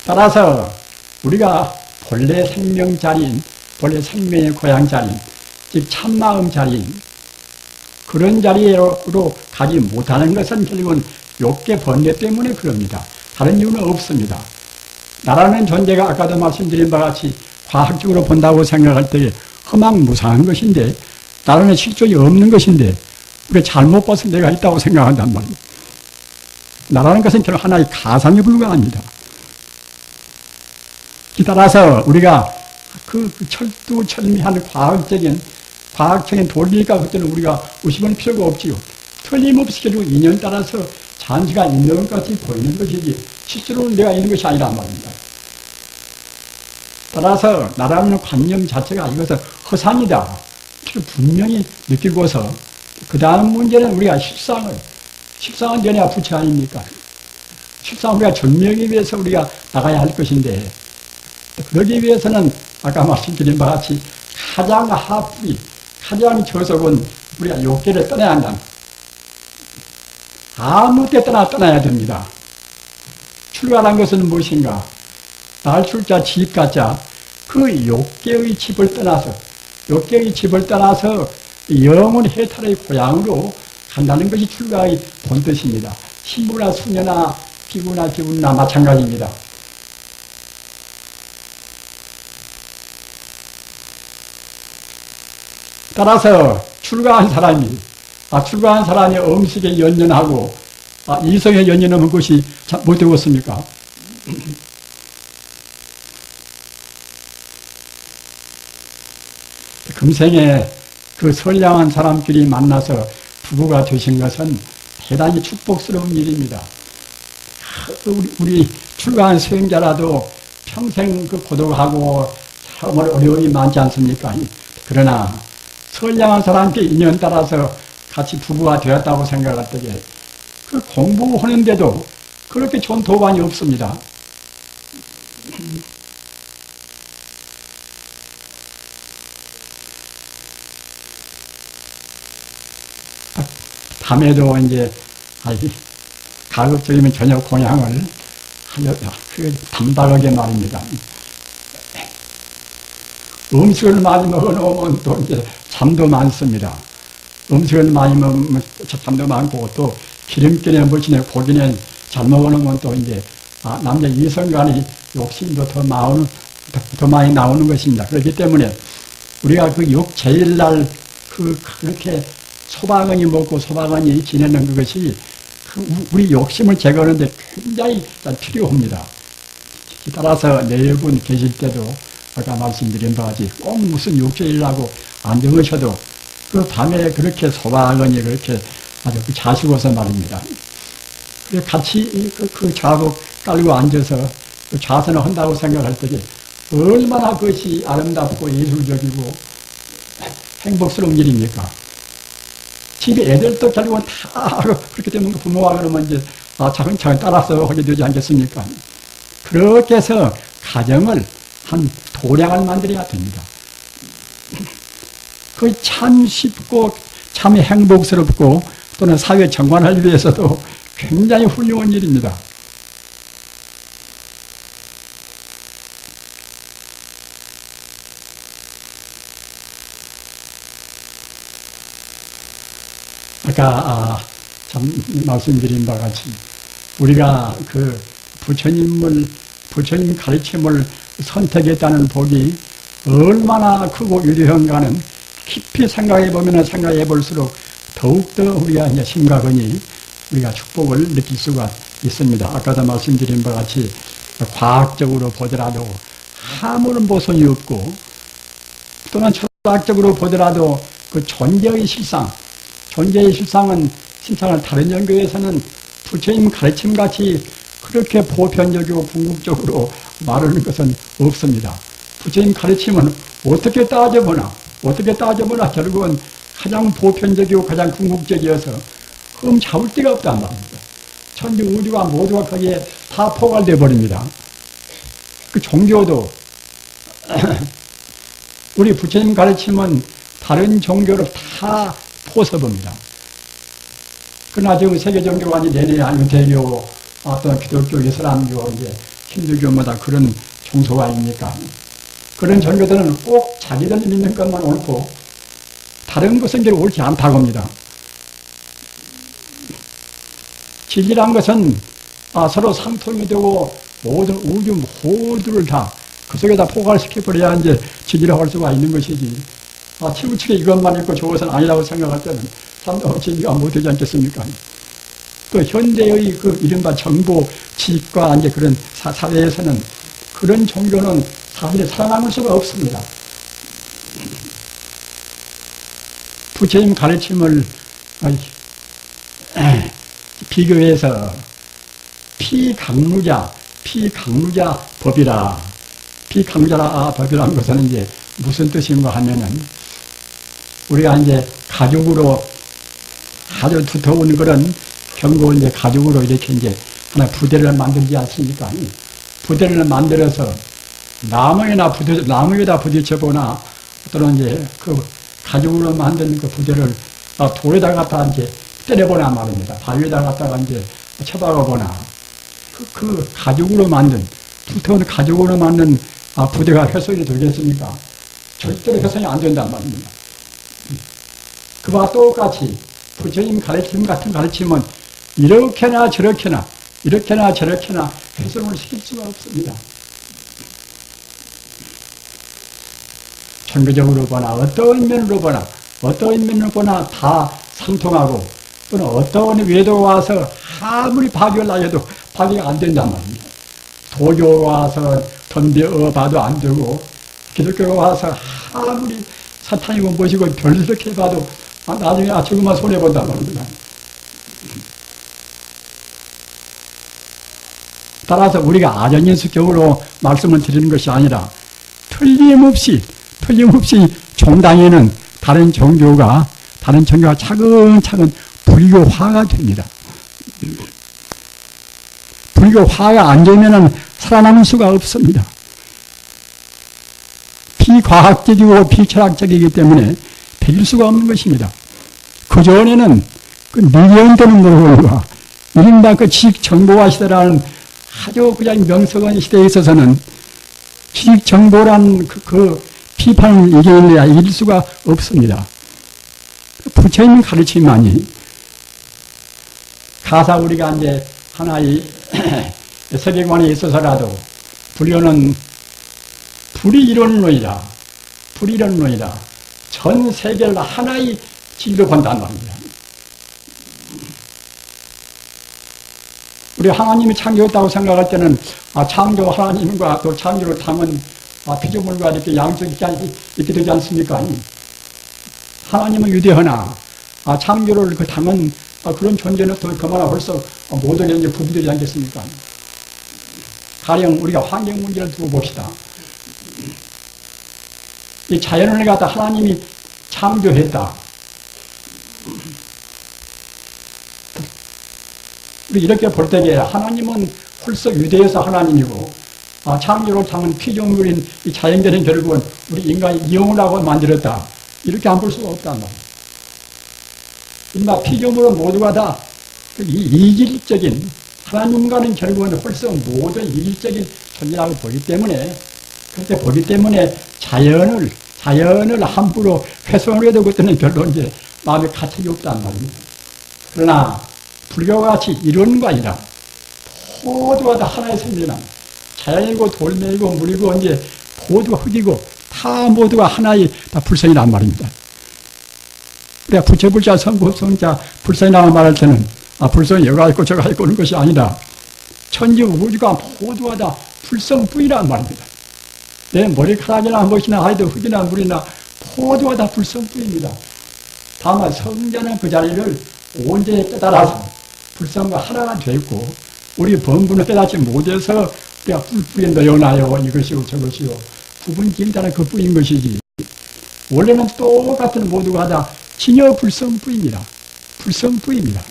따라서 우리가 본래 생명 자리인, 본래 생명의 고향 자리인, 즉 참마음 자리인 그런 자리로 가지 못하는 것은 결국은 욕계 번뇌 때문에 그럽니다. 다른 이유는 없습니다. 나라는 존재가 아까도 말씀드린 바와 같이 과학적으로 본다고 생각할 때 허망무상한 것인데 나라는 실존이 없는 것인데 우리가 잘못 봐서 내가 있다고 생각한단 말입니다. 나라는 것은 결국 하나의 가상에 불과합니다. 따라서 우리가 그 철두철미한 과학적인 도리니까 그때는 우리가 의심할 필요가 없지요. 틀림없이 결국 인연 따라서 잔치가 있는 것 같이 보이는 것이지 실제로는 내가 있는 것이 아니란 말입니다. 따라서 나라는 관념 자체가 이것은 허상이다. 분명히 느끼고서 그 다음 문제는 우리가 십상은 되어야 부처 아닙니까? 십상은 우리가 전명하기 위해서 우리가 나가야 할 것인데 그러기 위해서는 아까 말씀드린 바와 같이 가장 하풀이 가장 저속은 우리가 욕계를 떠나야 한다. 아무 때 떠나야 됩니다. 출가란 것은 무엇인가? 날출자 집가자 그 욕계의 집을 떠나서 영원 해탈의 고향으로 간다는 것이 출가의 본뜻입니다. 신부나 수녀나 비구나 기구나 마찬가지입니다. 따라서 출가한 사람이 음식에 연연하고 이성에 연연하면 그것이 못 되겠습니까? 금생에 그 선량한 사람끼리 만나서 부부가 되신 것은 대단히 축복스러운 일입니다. 우리 출가한 수행자라도 평생 그 고독하고 참 어려움이 많지 않습니까? 그러나 선량한 사람께 인연 따라서 같이 부부가 되었다고 생각할 때에 그 공부하는데도 그렇게 좋은 도반이 없습니다. 밤에도 이제 가급적이면 저녁 공양을 단박하게 말입니다. 음식을 많이 먹어놓으면 또 이제 잠도 많습니다. 음식을 많이 먹으면 잠도 많고 또 기름기에 묻히는 고기는 잘 먹어놓으면 또 이제 남자 이성 간의 욕심도 더 많이 나오는 것입니다. 그렇기 때문에 우리가 그 제일날 그렇게 소박하니 먹고 소박하니 지내는 그것이 우리 욕심을 제거하는데 굉장히 필요합니다. 따라서 내군 계실 때도 아까 말씀드린 바와 같이 꼭 무슨 육체일라고 안 들으셔도 그 밤에 그렇게 소박하니 그렇게 아주 자시고서 말입니다. 그래 같이 그 좌복 깔고 앉아서 그 좌선을 한다고 생각할 때 얼마나 그것이 아름답고 예술적이고 행복스러운 일입니까? 집에 애들도 결국은 다 그렇게 되면 부모가 그러면 이제 차근차근 따라서 하게 되지 않겠습니까? 그렇게 해서 가정을 한 도량을 만들어야 됩니다. 그 참 쉽고 참 행복스럽고 또는 사회 정관을 위해서도 굉장히 훌륭한 일입니다. 아까 참 말씀드린 바와 같이 우리가 그 부처님 가르침을 선택했다는 복이 얼마나 크고 유리한가는 깊이 생각해 보면 생각해 볼수록 더욱더 우리가 이제 심각하니 우리가 축복을 느낄 수가 있습니다. 아까도 말씀드린 바와 같이 과학적으로 보더라도 아무런 보선이 없고 또는 철학적으로 보더라도 그 존재의 실상은 다른 종교에서는 부처님 가르침같이 그렇게 보편적이고 궁극적으로 말하는 것은 없습니다. 부처님 가르침은 어떻게 따져보나 결국은 가장 보편적이고 가장 궁극적이어서 흠 잡을 데가 없단 말입니다. 천지 우주가 모두가 거기에 다 포괄되어 버립니다. 그 종교도 우리 부처님 가르침은 다른 종교를 다 포섭합니다. 그러나 지금 세계 종교가 내내 아니면 대교, 어떤 기독교, 이슬람교, 이제 힌두교마다 그런 종소가 아닙니까? 그런 종교들은 꼭 자기들 믿는 것만 옳고 다른 것은 이제 옳지 않다고 합니다. 진리란 것은 서로 상통이 되고 모든 우주 모두를 다 그 속에다 포괄시켜버려야 이제 진리라고 할 수가 있는 것이지. 치우치게 이것만 있고 저것은 아니라고 생각할 때는 참 진리가 못되지 않겠습니까? 또 현대의 그 이른바 정보 지식과 이제 그런 사회에서는 그런 종교는 사실 살아남을 수가 없습니다. 부처님 가르침을 비교해서 피강루자 법이라. 피강루자 법이라는 것은 이제 무슨 뜻인가 하면은 우리가 이제 가죽으로 아주 두터운 그런 견고한 이제 가죽으로 이렇게 이제 하나 부대를 만들지 않습니까? 부대를 만들어서 나무에다 부딪혀보나 또는 이제 그 가죽으로 만든 그 부대를 돌에다 갖다 이제 때려보나 말입니다. 바위에다 갖다가 이제 쳐박아보나 그 가죽으로 만든 두터운 가죽으로 만든 부대가 훼손이 되겠습니까? 절대로 훼손이 안 된단 말입니다. 그와 똑같이 부처님 가르침 같은 가르침은 이렇게나 저렇게나 훼손을 시킬 수가 없습니다. 종교적으로 보나 어떤 면으로 보나 다 상통하고 또는 어떤 외도가 와서 아무리 파괴를 해도 파괴가 안 된단 말입니다. 도교가 와서 덤벼봐도 안 되고 기독교가 와서 아무리 사탄이고 무엇이고 별렇게 해봐도 나중에 죽으면 손해본단 말입니다. 따라서 우리가 아전인수격으로 말씀을 드리는 것이 아니라 틀림없이 종당에는 다른 종교가 차근차근 불교화가 됩니다. 불교화가 안 되면 살아남을 수가 없습니다. 비과학적이고 비철학적이기 때문에 배길 수가 없는 것입니다. 그 전에는 그 미개인되는 노릇과 이른바 그 지식정보화 시대라는 아주 그냥 명석한 시대에 있어서는 지식정보란 그 비판을 이길 수가 없습니다. 부처님 가르침만이 가사 우리가 이제 하나의 세계관에 있어서라도 불교는 불이론론이다. 전 세계를 하나의 진리로 본단 말입니다. 우리 하나님이 창조했다고 생각할 때는 창조 하나님과 또 창조를 담은 피조물과 이렇게 양쪽이 있게 되지 않습니까? 하나님은 위대하나 창조를 그 담은 그런 존재는 또 그만하 벌써 모든 게 이제 부부되지 않겠습니까? 가령 우리가 환경 문제를 두고 봅시다. 이 자연을 갖다 하나님이 창조했다. 우리 이렇게 볼 때에 하나님은 훌쩍 위대해서 하나님이고 창조를 담은 피조물인 이 자연계는 결국은 우리 인간이 이용을 하고 만들었다. 이렇게 안 볼 수가 없단 말이에요. 인마 피조물은 모두가 다 이질적인 하나님과는 결국은 홀수 모든 이질적인 존재라고 보기 때문에 그렇게 보기 때문에 자연을 함부로 훼손을 해도 그때는 별로 이제 마음에 가책이 없단 말입니다. 그러나 불교와 같이 이론과 아니라 모두가 다 하나의 생명이다. 자연이고 돌멩이고 물이고 이제 모두가 흙이고 다 모두가 하나의 다 불성이란 말입니다. 우리가 부처불자 성불성자 불성이라고 말할 때는 불성이 여가 있고 저가 있고 그런 것이 아니라 천지 우주가 모두가 다 불성뿐이란 말입니다. 내 머리카락이나 무엇이나 하여도 흙이나 물이나 모두가 다 불성뿐입니다. 다만 성자는 그 자리를 온전히 깨달아서 불성과 하나가 되었고 우리 본분을 깨닫지 못해서 우리가 뿔뿔이 넣어놔요. 이것이요 저것이요. 구분 기일다는 그뿐인 것이지. 원래는 똑같은 모두가 다 진여 불성뿐입니다. 불성뿐입니다.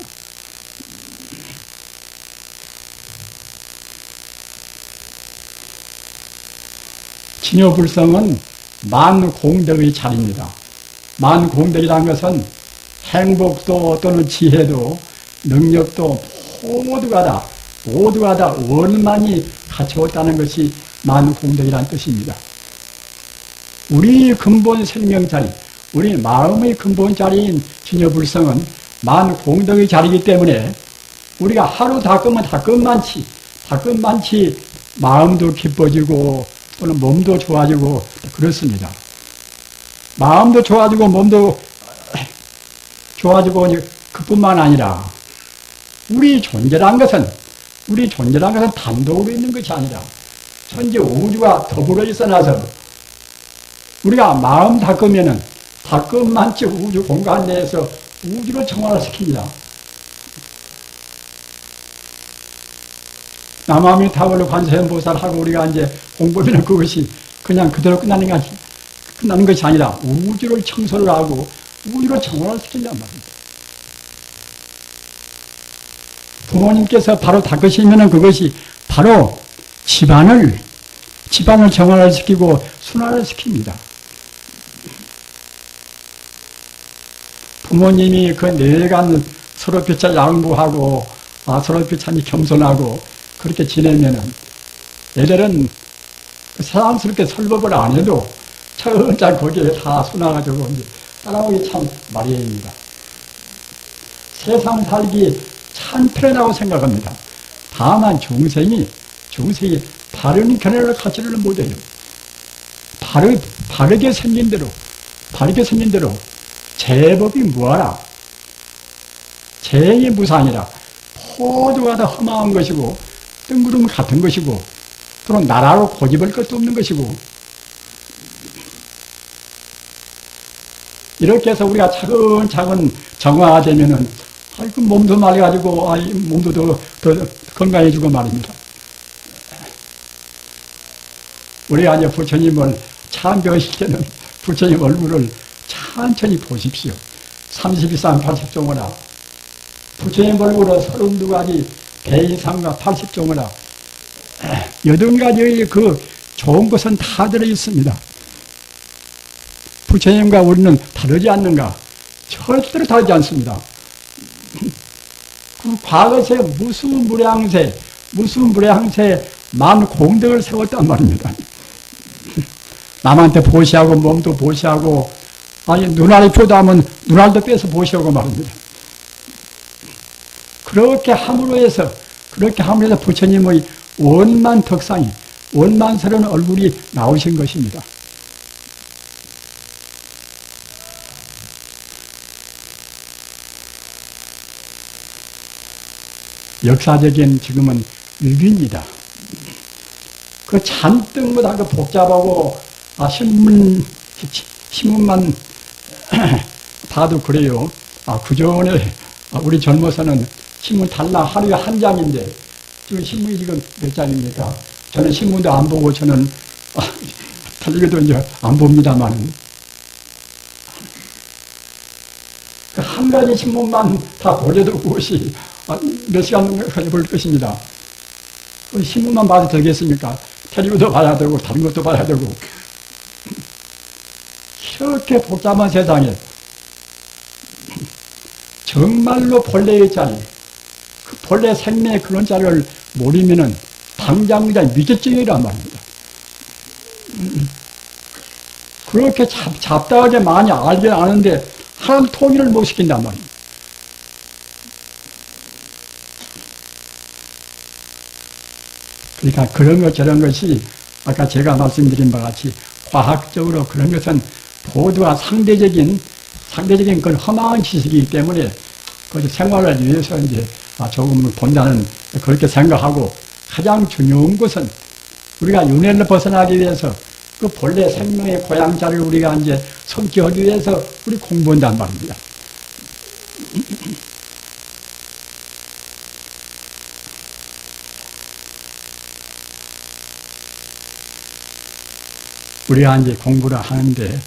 진여 불성은 만공덕의 자리입니다. 만공덕이라는 것은 행복도 또는 지혜도 능력도 모두가 다 원만히 갖추었다는 것이 만공덕이라는 뜻입니다. 우리 근본 생명자리, 우리 마음의 근본 자리인 진여불성은 만공덕의 자리이기 때문에 우리가 하루 닦으면 닦음만치 마음도 기뻐지고 또는 몸도 좋아지고 그렇습니다. 마음도 좋아지고 몸도 좋아지고 그뿐만 아니라 우리 존재란 것은 단독으로 있는 것이 아니라 천지 우주가 더불어 있어나서 우리가 마음 닦으면은 닦음만치 우주 공간 내에서 우주를 정화시킵니다. 남아미 타월로 관세음보살하고 우리가 이제 공부하면 그것이 그냥 그대로 끝나는 것이 아니라 우주를 청소를 하고 우주를 정화를 시킨단 말입니다. 부모님께서 바로 닦으시면 그것이 바로 집안을 정화를 시키고 순환을 시킵니다. 부모님이 그 내간 서로 피차 양보하고 서로 피차니 겸손하고 그렇게 지내면은 애들은 사랑스럽게 설법을 안 해도 천천히 거기에 다 순화가지고 이제 따라오기 참 마련입니다. 세상 살기 참 편하다고 생각합니다. 다만 중생이 바른 견해를 갖지를 못해요. 바르게 생긴 대로 제법이 무하라. 제의 무상이라 모두가 다 험한 것이고 뜬구름 같은 것이고 또는 나라로 고집할 것도 없는 것이고 이렇게 해서 우리가 차근차근 정화가 되면은 그 몸도 말려가지고 몸도 더 건강해지고 말입니다. 우리가 이제 부처님을 참배하실 때는 부처님 얼굴을 천천히 보십시오. 32상 80종어라 부처님 얼굴은 32가지 배인상과 80종어라 80가지의 그 좋은 것은 다 들어있습니다. 부처님과 우리는 다르지 않는가? 절대로 다르지 않습니다. 그 과거세 무수무량세 만 공덕을 세웠단 말입니다. 남한테 보시하고 몸도 보시하고 눈알이 표도하면 눈알도 빼서 보시하고 말입니다. 그렇게 함으로 해서 부처님의 원만 덕상이 원만스러운 얼굴이 나오신 것입니다. 역사적인 지금은 일기입니다. 그 잔뜩보다 그 복잡하고 신문만 봐도 그래요. 그전에 우리 젊어서는 신문 달라 하루에 한 장인데 지금 신문이 지금 몇 장입니까? 저는 신문도 안 보고 저는 텔레비도 이제 안 봅니다만 그 한 가지 신문만 다 보려도 그것이 몇 시간까지 볼 것입니다. 신문만 봐도 되겠습니까? 텔레비도 봐야 되고 다른 것도 봐야 되고 이렇게 복잡한 세상에 정말로 본래의 자리, 그 본래 생명의 그런 자리를 모르면은 당장 그냥 미제증이란 말입니다. 그렇게 잡다하게 많이 알긴 아는데 하나님 통일을 못 시킨단 말입니다. 그러니까 그런 것 저런 것이 아까 제가 말씀드린 바와 같이 과학적으로 그런 것은 모두가 상대적인 그런 허망한 지식이기 때문에 그 생활을 위해서 이제 조금 본다는 그렇게 생각하고, 가장 중요한 것은 우리가 윤회를 벗어나기 위해서 그 본래 생명의 고향자를 우리가 이제 성취하기 위해서 우리 공부한단 말입니다. 우리가 이제 공부를 하는데,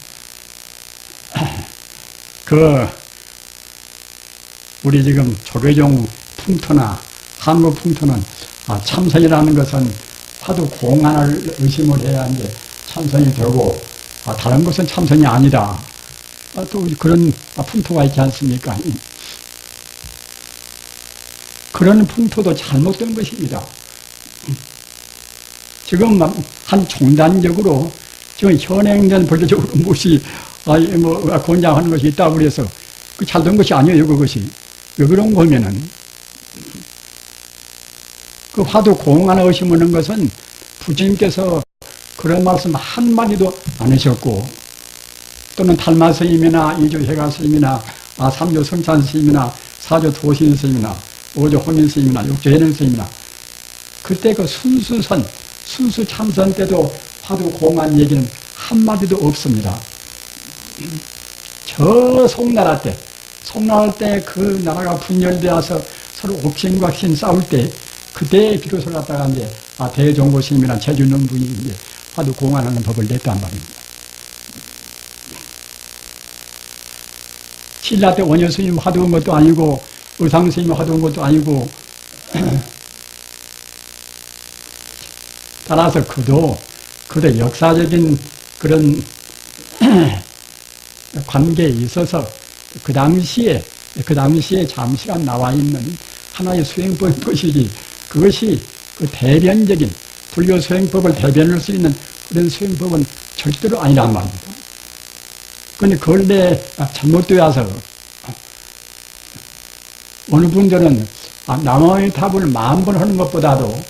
우리 지금 조계종 풍토나 한국 풍토는 참선이라는 것은 화두 공안을 의심을 해야 이제 참선이 되고, 다른 것은 참선이 아니다. 또 그런 풍토가 있지 않습니까? 그런 풍토도 잘못된 것입니다. 지금 한 종단적으로 지금 현행된 본래적으로 무엇이 권장하는 것이 있다고 그래서 그 잘된 것이 아니에요. 그것이 왜 그런 거면은 그 화두 공안을 의심하는 것은 부처님께서 그런 말씀 한마디도 안 하셨고, 또는 달마 스님이나 이조 해가 스님이나 삼조 성찬 스님이나 사조 도신 스님이나 오조 혼인 스님이나 육조 해능 스님이나 그때 그 순수 참선 때도 화두 공안 얘기는 한마디도 없습니다. 저 송나라 때 그 나라가 분열되어서 서로 옥신과 신 싸울 때, 그때 비로소 갖다가 이제 대종고 스님이나 제주는 분이 이제 화두 공안하는 법을 냈단 말입니다. 신라 때 원효 스님 화두한 것도 아니고, 의상 스님 화두한 것도 아니고, 따라서 그도 역사적인 그런 관계에 있어서 그 당시에 잠시간 나와 있는 하나의 수행법인 것이지, 그것이 그 대변적인 불교 수행법을 대변할 수 있는 그런 수행법은 절대로 아니란 말입니다. 그런데 그걸 잘못되어서 어느 분들은 남의 답을 10,000번 하는 것보다도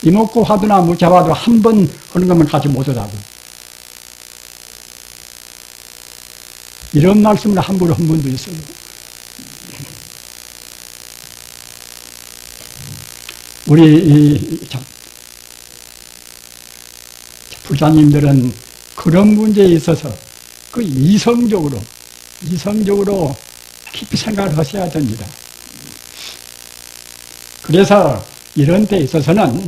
이목구 화두나 무자화도 한 번 하는 것만 같이 못하다고, 이런 말씀을 함부로 한 분도 있어요. 우리 부자님들은 그런 문제에 있어서 그 이성적으로 깊이 생각을 하셔야 됩니다. 그래서 이런 데 있어서는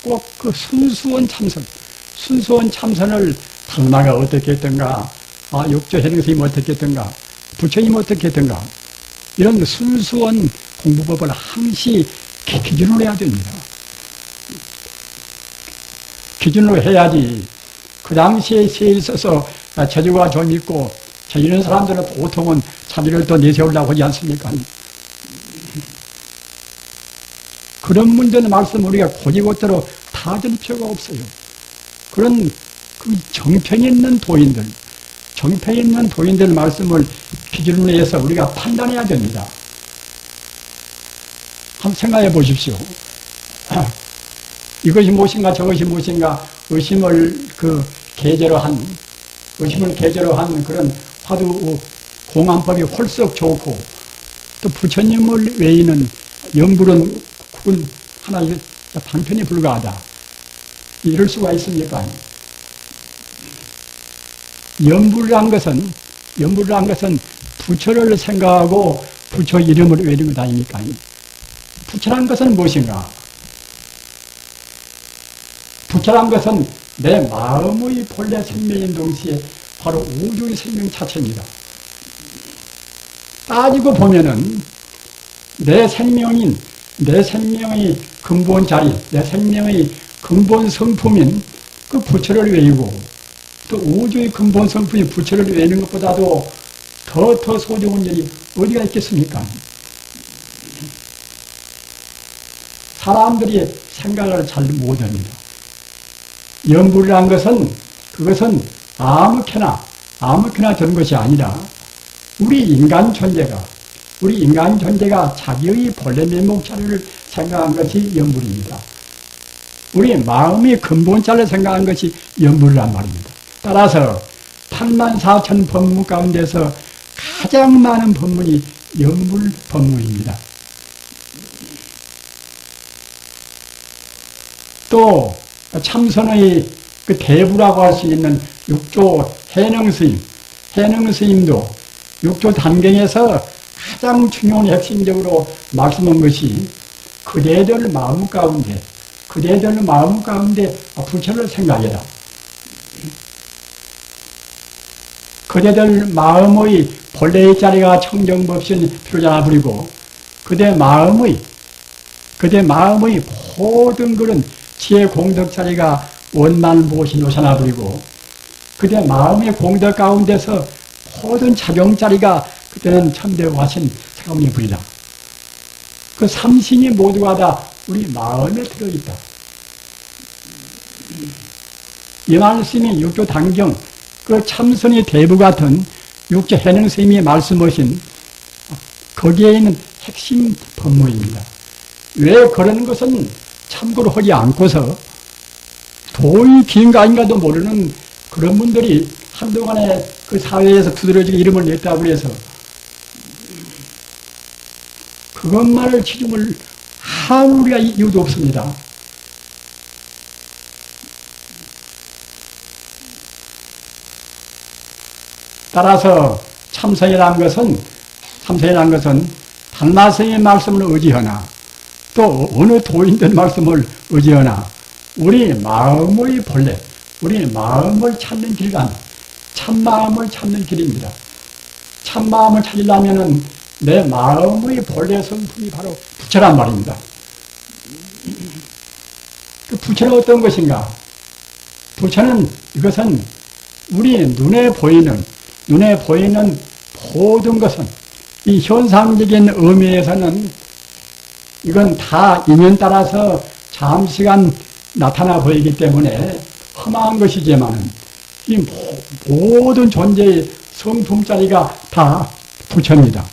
꼭 그 순수한 참선을 달마가 어떻게 했던가, 육조 해능 스님이 어떻게 했던가, 부처님이 어떻게 했던가, 이런 순수한 공부법을 항시 기준으로 해야 됩니다. 기준으로 해야지. 그 당시에 시에 있어서 재주가 좀 있고 이런 사람들은 보통은 자기를 또 내세우려고 하지 않습니까? 그런 문제는 말씀 우리가 고지고대로 다 들 필요가 없어요. 그런 그 정평 있는 도인들 말씀을 기준으로 해서 우리가 판단해야 됩니다. 한번 생각해 보십시오. 이것이 무엇인가 저것이 무엇인가 의심을 계제로 한 그런 화두 공안법이 홀썩 좋고, 또 부처님을 외에는 영불은 그건 하나의 방편에 불과하다. 이럴 수가 있습니까? 영불이란 것은 부처를 생각하고 부처 이름을 외우는 것 아닙니까? 부처란 것은 무엇인가? 부처란 것은 내 마음의 본래 생명인 동시에 바로 우주의 생명 자체입니다. 따지고 보면은 내 생명의 근본 자리, 내 생명의 근본 성품인 그 부처를 외우고, 또 우주의 근본 성품인 부처를 외우는 것보다도 더 더 소중한 일이 어디가 있겠습니까? 사람들이 생각을 잘 못합니다. 연불이란 것은 그것은 아무렇게나 되는 것이 아니라 우리 인간 존재가 자기의 본래 면목자리를 생각한 것이 연불입니다. 우리 마음의 근본자를 생각한 것이 연불이란 말입니다. 따라서 84,000 법문 가운데서 가장 많은 법문이 연불 법문입니다. 또 참선의 그 대부라고 할 수 있는 육조 해능스님도 육조 단경에서 가장 중요한 핵심적으로 말씀한 것이 그대들 마음 가운데 부처를 생각해라. 그대들 마음의 본래의 자리가 청정법신 표자나 부리고 그대 마음의 모든 그런 지혜 공덕 자리가 원만보신 노사나 부리고 그대 마음의 공덕 가운데서 모든 작용 자리가 그때는 천대화신 사감리 부리라. 그 삼신이 모두가 다 우리 마음에 들어있다. 이 말씀이 육조 단경 그 참선의 대부 같은 육조 해능 스님이 말씀하신 거기에 있는 핵심 법문입니다. 왜 그런 것은 참고로 하지 않고서 도의 긴가 아닌가도 모르는 그런 분들이 한동안에 그 사회에서 두드러지게 이름을 냈다고 해서 그것만을 치중을 할 우리가 이유도 없습니다. 따라서 참선이라는 것은 달마스의 말씀을 의지하나 또 어느 도인들 말씀을 의지하나 우리 마음의 본래, 우리 마음을 찾는 길간, 참마음을 찾는 길입니다. 참마음을 찾으려면 내 마음의 본래 성품이 바로 부처란 말입니다. 그 부처는 어떤 것인가? 부처는 이것은 우리 눈에 보이는 모든 것은 이 현상적인 의미에서는 이건 다 인연 따라서 잠시간 나타나 보이기 때문에 험한 것이지만 이 모든 존재의 성품자리가 다 부처입니다.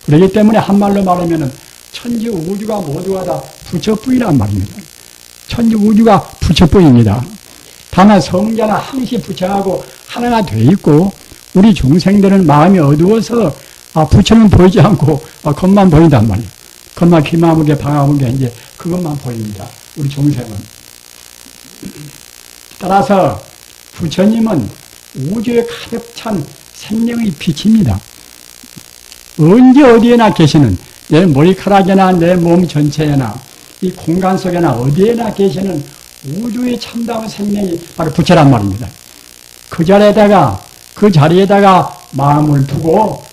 그렇기 때문에 한말로 말하면 천지 우주가 모두가 다 부처뿐이란 말입니다. 천지 우주가 부처뿐입니다. 다만 성자는 항시 부처하고 하나가 돼 있고 우리 중생들은 마음이 어두워서 부처는 보이지 않고 겉만 보인단 말이에요. 겉만 기마무게 방아무게 이제 그것만 보입니다. 우리 중생은. 따라서 부처님은 우주에 가득 찬 생명의 빛입니다. 언제 어디에나 계시는 내 머리카락이나 내 몸 전체에나 이 공간 속에나 어디에나 계시는 우주의 참다운 생명이 바로 부처란 말입니다. 그 자리에다가 마음을 두고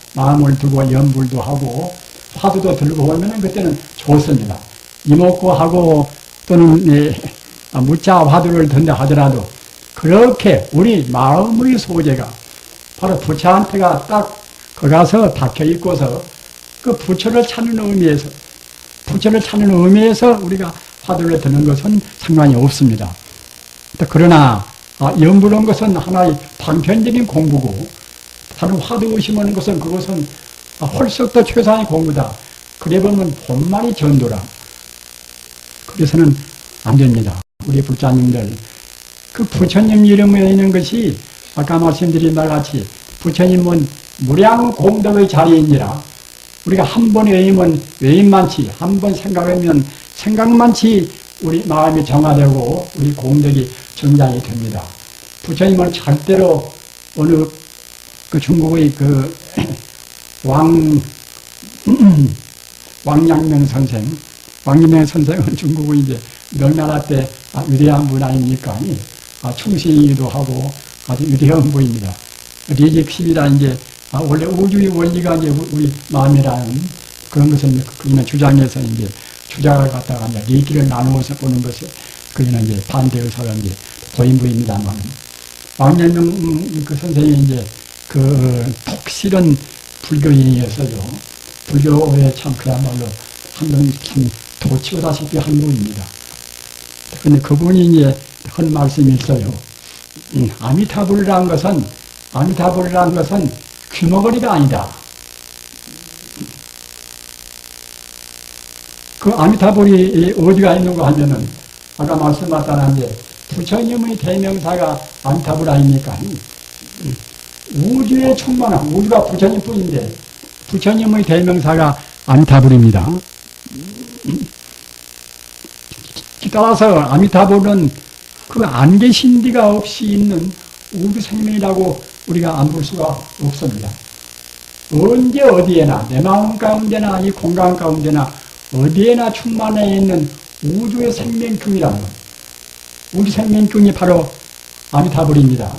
연불도 하고 화두도 들고 오면 그때는 좋습니다. 이목구 하고 또는 무자 화두를 든다 하더라도 그렇게 우리 마음의 소재가 바로 부처한테가 딱 거가서 박혀 있고서 그 부처를 찾는 의미에서 우리가 화두를 드는 것은 상관이 없습니다. 그러나 연불한 것은 하나의 방편적인 공부고 다른 화두 의심하는 것은 그것은 훨씬 더 최상의 공부다. 그래 보면 본만이 전도라. 그래서는 안 됩니다. 우리 불자님들 그 부처님 이름에 있는 것이 아까 말씀드린 말 같이 부처님은 무량 공덕의 자리이니라. 우리가 한 번 외이면 외임만치, 한 번 생각하면 생각만치 우리 마음이 정화되고 우리 공덕이 정장이 됩니다. 부처님은 절대로 어느 그 중국의 그 왕양명 선생은 중국의 이제 명나라 때 위대한 분 아닙니까? 충신이기도 하고 아주 위대한 분입니다. 리직십이라는 이제 원래 우주의 원리가 이제 우리 마음이라는 그런 것을 그냥 주장해서 이제 주장을 갖다가 이제 리기를 나누어서 보는 것을 그는 이제 반대 의사가 이제 도인부입니다만 왕양명 그 선생이 이제 그 독실한 불교인이어서요. 불교에 참 그야말로 한번 참 도치고다시피 한 분입니다. 근데 그분이 이제 한 말씀이 있어요. 아미타불이라는 것은 귀머거리가 아니다. 그 아미타불이 어디가 있는가 하면은 아까 말씀하셨다는데 부처님의 대명사가 아미타불 아닙니까? 우주에 충만한 우주가 부처님뿐인데 부처님의 대명사가 아미타불입니다. 따라서 아미타불은 그 안 계신 데가 없이 있는 우주 생명이라고 우리가 안 볼 수가 없습니다. 언제 어디에나 내 마음 가운데나 이 공간 가운데나 어디에나 충만해 있는 우주의 생명중이라는 것. 우주 생명중이 바로 아미타불입니다.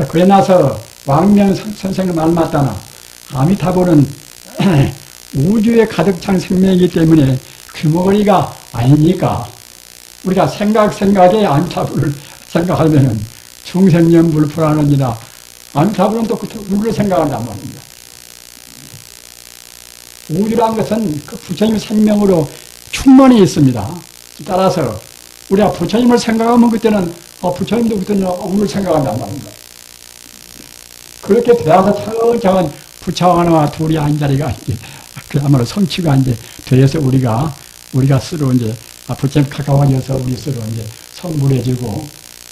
그래 나서 왕명 선생님 말 맞다나 아미타불은 우주에 가득 찬 생명이기 때문에 귀머거리가 아니니까 우리가 생각에 아미타불을 생각하면은 중생연불 불안하니라 아미타불은 또 그 우주를 생각한단 말입니다. 우주란 것은 그 부처님 생명으로 충만히 있습니다. 따라서 우리가 부처님을 생각하면 그때는 부처님도 그때는 우주를 생각한단 말입니다. 그렇게 되어서 차근차근 부처 하나와 둘이 한 자리가 그야말로 성취가 이제 되어서 우리가 서로 이제 부처님 가까워져서 우리 서로 이제 성불해지고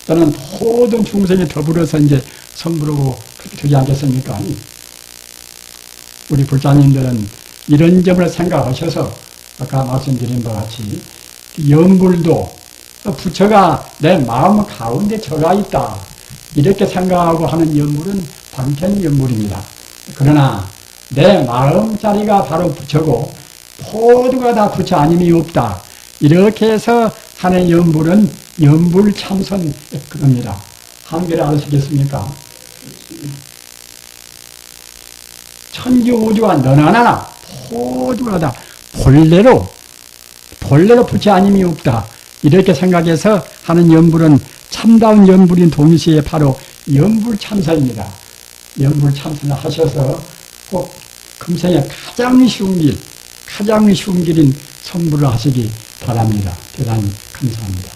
또는 모든 중생이 더불어서 이제 성불하고 그렇게 되지 않겠습니까? 우리 불자님들은 이런 점을 생각하셔서 아까 말씀드린 바와 같이 연불도 부처가 내 마음 가운데 들어가 있다 이렇게 생각하고 하는 연불은 방편연불입니다. 그러나 내 마음자리가 바로 부처고 모두가 다 부처 아님이 없다 이렇게 해서 하는 연불은 연불참선 그겁니다. 한결에 아시겠습니까? 천지우주가 너나 나나 모두가 다 본래로 부처 아님이 없다 이렇게 생각해서 하는 연불은 참다운 연불인 동시에 바로 연불참선입니다. 연불참선을 하셔서 꼭 금생에 가장 쉬운 길인 성불을 하시기 바랍니다. 대단히 감사합니다.